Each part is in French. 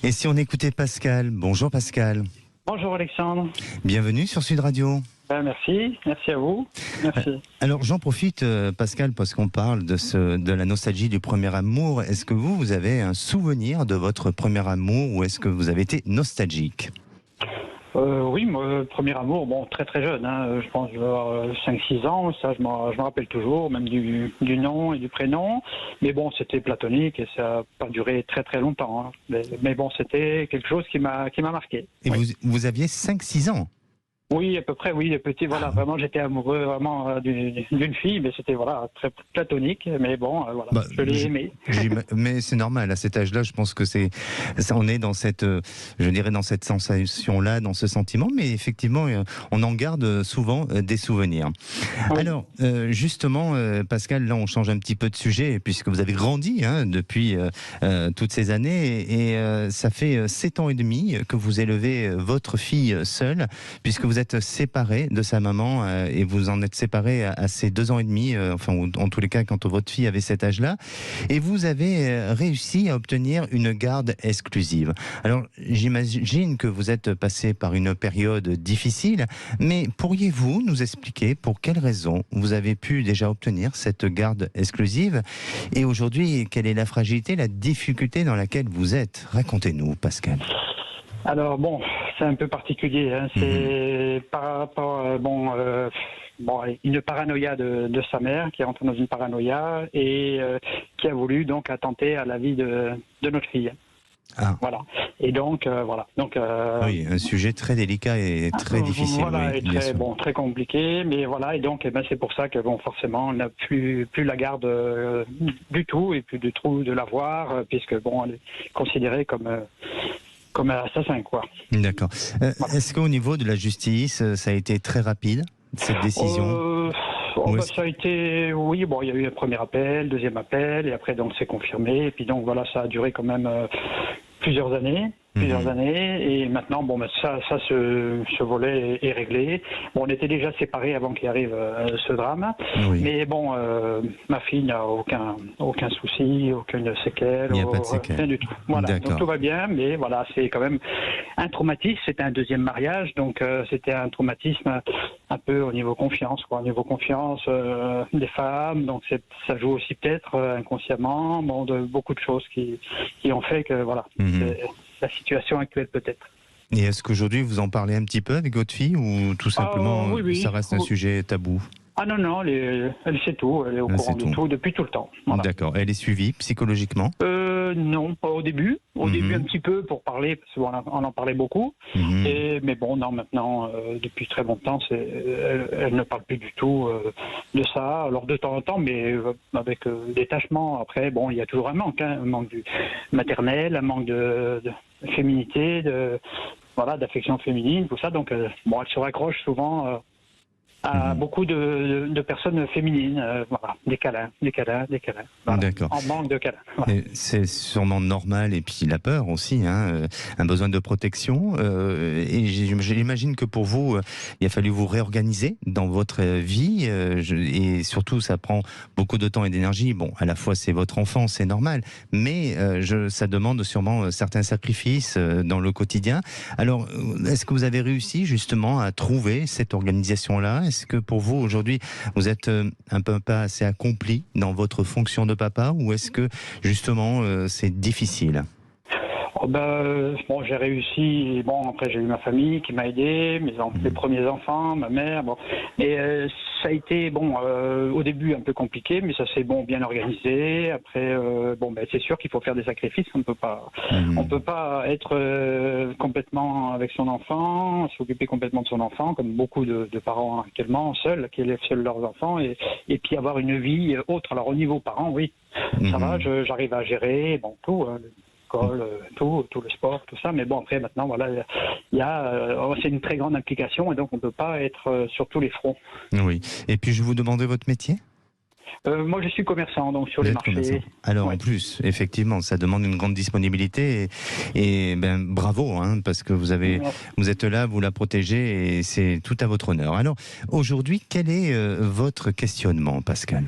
Et si on écoutait Pascal? Bonjour Pascal. Bonjour Alexandre. Bienvenue sur Sud Radio. Merci à vous. Merci. Alors j'en profite Pascal parce qu'on parle de la nostalgie du premier amour. Est-ce que vous avez un souvenir de votre premier amour ou est-ce que vous avez été nostalgique? Oui, moi, premier amour, bon, très très jeune, hein, je pense que je vais avoir 5-6 ans, ça je m'en rappelle toujours, même du nom et du prénom, mais bon, c'était platonique et ça n'a pas duré très très longtemps, hein. Mais bon, c'était quelque chose qui m'a marqué. Et oui. vous aviez 5-6 ans? Oui, à peu près, oui, les petits, voilà, vraiment, j'étais amoureux vraiment d'une fille, mais c'était, voilà, très platonique, mais bon, voilà, je l'ai aimé. Mais c'est normal, à cet âge-là, je pense que on est dans cette, je dirais, dans cette sensation-là, dans ce sentiment, mais effectivement, on en garde souvent des souvenirs. Oui. Alors, justement, Pascal, là, on change un petit peu de sujet, puisque vous avez grandi hein, depuis toutes ces années, et ça fait 7 ans et demi que vous élevez votre fille seule, puisque vous êtes séparé de sa maman et vous en êtes séparé à ses 2 ans et demi, enfin en tous les cas quand votre fille avait cet âge-là, et vous avez réussi à obtenir une garde exclusive. Alors j'imagine que vous êtes passé par une période difficile, mais pourriez-vous nous expliquer pour quelles raisons vous avez pu déjà obtenir cette garde exclusive et aujourd'hui quelle est la fragilité, la difficulté dans laquelle vous êtes? Racontez-nous Pascal. Alors bon, c'est un peu particulier, hein. C'est par rapport une paranoïa de sa mère qui est rentrée dans une paranoïa et qui a voulu donc attenter à la vie de notre fille. Ah. Voilà. Et donc voilà. Donc oui, un sujet très délicat et très difficile. Voilà, oui, et très compliqué, mais voilà. Et donc, c'est pour ça que forcément, on n'a plus la garde du tout et plus du tout de l'avoir, puisque bon, elle est considérée comme un assassin, quoi. D'accord. Voilà. Est-ce qu'au niveau de la justice, ça a été très rapide, cette décision? Ça a été, oui, bon, il y a eu un premier appel, deuxième appel, et après, donc, c'est confirmé. Et puis, donc, voilà, ça a duré quand même plusieurs années, et maintenant, ce volet est réglé. Bon, on était déjà séparés avant qu'il arrive ce drame, oui. Mais bon, ma fille n'a aucun souci, aucune séquelle, il n'y a pas de séquelle. Rien du tout. Voilà, donc tout va bien, mais voilà, c'est quand même un traumatisme. C'était un deuxième mariage, donc c'était un traumatisme un peu au niveau confiance, quoi, au niveau confiance des femmes. Donc ça joue aussi peut-être inconsciemment, de beaucoup de choses qui ont fait que voilà. La situation actuelle peut-être. Et est-ce qu'aujourd'hui vous en parlez un petit peu avec votre fille ou tout simplement oui. Ça reste un sujet tabou? Ah non, elle sait tout, elle est au courant de tout depuis tout le temps. Voilà. D'accord, elle est suivie psychologiquement? Non, pas au début. Au début un petit peu pour parler, parce qu'on en parlait beaucoup. Mais bon, non, maintenant, depuis très longtemps, elle ne parle plus du tout de ça. Alors de temps en temps, mais avec détachement. Après, bon, il y a toujours un manque, hein, un manque du maternel, un manque de féminité, d'affection féminine, tout ça. Donc, elle se raccroche souvent à beaucoup de personnes féminines, des câlins. Voilà. D'accord. En manque de câlins. Voilà. C'est sûrement normal, et puis la peur aussi, hein, un besoin de protection. Et j'imagine que pour vous, il a fallu vous réorganiser dans votre vie, et surtout ça prend beaucoup de temps et d'énergie. Bon, à la fois c'est votre enfant, c'est normal, mais ça demande sûrement certains sacrifices dans le quotidien. Alors, est-ce que vous avez réussi justement à trouver cette organisation-là? Est-ce que pour vous, aujourd'hui, vous êtes un peu pas assez accompli dans votre fonction de papa, ou est-ce que, justement, c'est difficile? J'ai réussi. Bon, après, j'ai eu ma famille qui m'a aidé, mes premiers enfants, ma mère. Bon. Et ça a été, au début, un peu compliqué, mais ça s'est bien organisé. Après, c'est sûr qu'il faut faire des sacrifices. On peut pas être complètement avec son enfant, s'occuper complètement de son enfant, comme beaucoup de parents actuellement, qui élèvent seuls leurs enfants, et puis avoir une vie autre. Alors, au niveau parents, oui, ça va, j'arrive à gérer, tout. Tout le sport, tout ça, mais après maintenant c'est une très grande implication et donc on ne peut pas être sur tous les fronts. Oui, et puis je vous demandais votre métier? Moi je suis commerçant, donc sur les marchés. Commerçant. Alors en plus, effectivement, ça demande une grande disponibilité et bravo, hein, parce que vous êtes là, vous la protégez et c'est tout à votre honneur. Alors aujourd'hui, quel est votre questionnement, Pascal?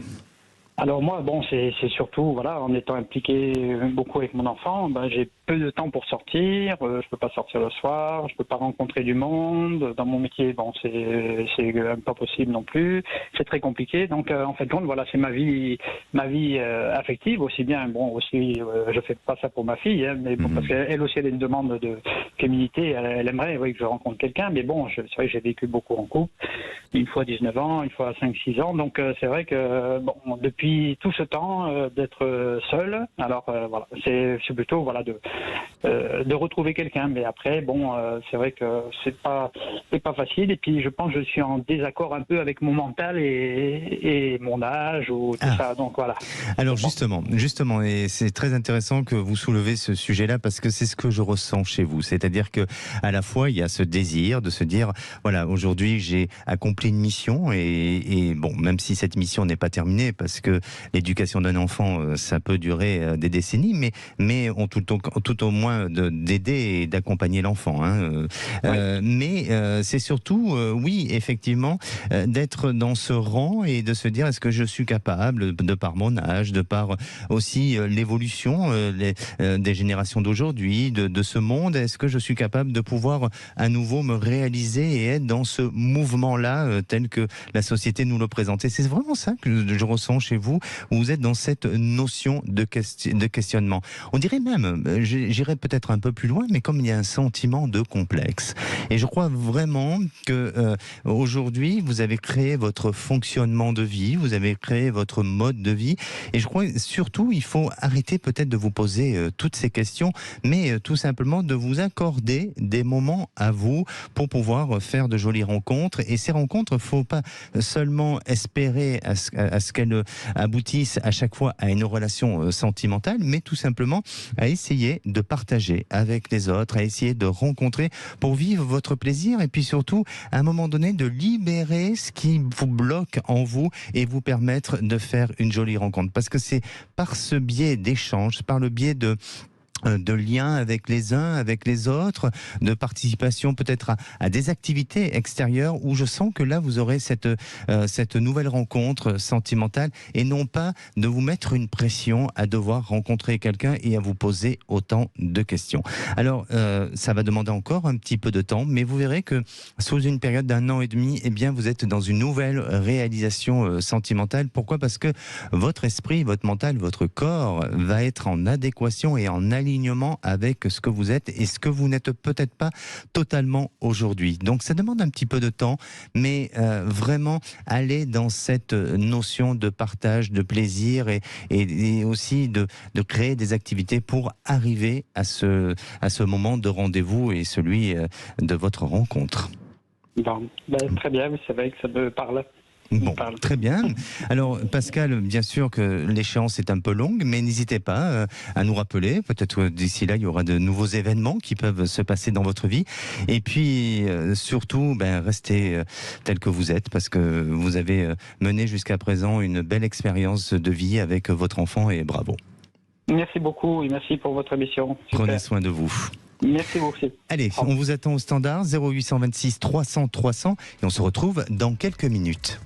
Alors moi, c'est surtout, en étant impliqué beaucoup avec mon enfant, j'ai peu de temps pour sortir. Je peux pas sortir le soir, je peux pas rencontrer du monde. Dans mon métier, bon, c'est pas possible non plus. C'est très compliqué. Donc, en fait, voilà, c'est ma vie affective aussi bien. Bon, aussi, je fais pas ça pour ma fille, hein, mais bon, parce qu'elle aussi, elle a une demande de féminité. Elle aimerait, oui, que je rencontre quelqu'un. Mais bon, c'est vrai que j'ai vécu beaucoup en couple. Une fois 19 ans, une fois 5-6 ans. Donc, c'est vrai que, bon, depuis tout ce temps, d'être seul. Alors, voilà, c'est plutôt, voilà, de retrouver quelqu'un. Mais après, bon, c'est vrai que c'est pas facile. Et puis, je pense que je suis en désaccord un peu avec mon mental et mon âge ou tout ça. Donc, voilà. Alors, justement, et c'est très intéressant que vous soulevez ce sujet-là parce que c'est ce que je ressens chez vous. C'est-à-dire que, à la fois, il y a ce désir de se dire, voilà, aujourd'hui, j'ai accompli une mission et bon, même si cette mission n'est pas terminée parce que l'éducation d'un enfant, ça peut durer des décennies, mais tout au moins d'aider et d'accompagner l'enfant. Hein. Mais c'est surtout, oui, effectivement, d'être dans ce rang et de se dire est-ce que je suis capable, de par mon âge, de par aussi l'évolution des générations d'aujourd'hui, de ce monde, est-ce que je suis capable de pouvoir à nouveau me réaliser et être dans ce mouvement-là tel que la société nous le présente. Et c'est vraiment ça que je ressens chez vous, où vous êtes dans cette notion de questionnement. On dirait même, j'irais peut-être un peu plus loin, mais comme il y a un sentiment de complexe. Et je crois vraiment que aujourd'hui, vous avez créé votre fonctionnement de vie, vous avez créé votre mode de vie. Et je crois surtout, il faut arrêter peut-être de vous poser toutes ces questions, mais tout simplement de vous accorder des moments à vous pour pouvoir faire de jolies rencontres. Et ces rencontres, il ne faut pas seulement espérer à ce qu'elles aboutissent à chaque fois à une relation sentimentale, mais tout simplement à essayer de partager avec les autres, à essayer de rencontrer pour vivre votre plaisir et puis surtout, à un moment donné, de libérer ce qui vous bloque en vous et vous permettre de faire une jolie rencontre. Parce que c'est par ce biais d'échange, par le biais de liens avec les uns, avec les autres, de participation peut-être à des activités extérieures où je sens que là vous aurez cette nouvelle rencontre sentimentale et non pas de vous mettre une pression à devoir rencontrer quelqu'un et à vous poser autant de questions. Alors ça va demander encore un petit peu de temps, mais vous verrez que sous une période d'1 an et demi, eh bien vous êtes dans une nouvelle réalisation sentimentale. Pourquoi ? Parce que votre esprit, votre mental, votre corps va être en adéquation et en alignement avec ce que vous êtes et ce que vous n'êtes peut-être pas totalement aujourd'hui. Donc ça demande un petit peu de temps, mais vraiment aller dans cette notion de partage, de plaisir et aussi de créer des activités pour arriver à ce moment de rendez-vous et celui de votre rencontre. Bon, très bien, c'est vrai que ça me parle. Bon, très bien. Alors Pascal, bien sûr que l'échéance est un peu longue, mais n'hésitez pas à nous rappeler. Peut-être d'ici là, il y aura de nouveaux événements qui peuvent se passer dans votre vie. Et puis surtout, restez tel que vous êtes, parce que vous avez mené jusqu'à présent une belle expérience de vie avec votre enfant et bravo. Merci beaucoup et merci pour votre émission. Super. Prenez soin de vous. Merci beaucoup. Allez, on vous attend au standard 0826 300 300 et on se retrouve dans quelques minutes.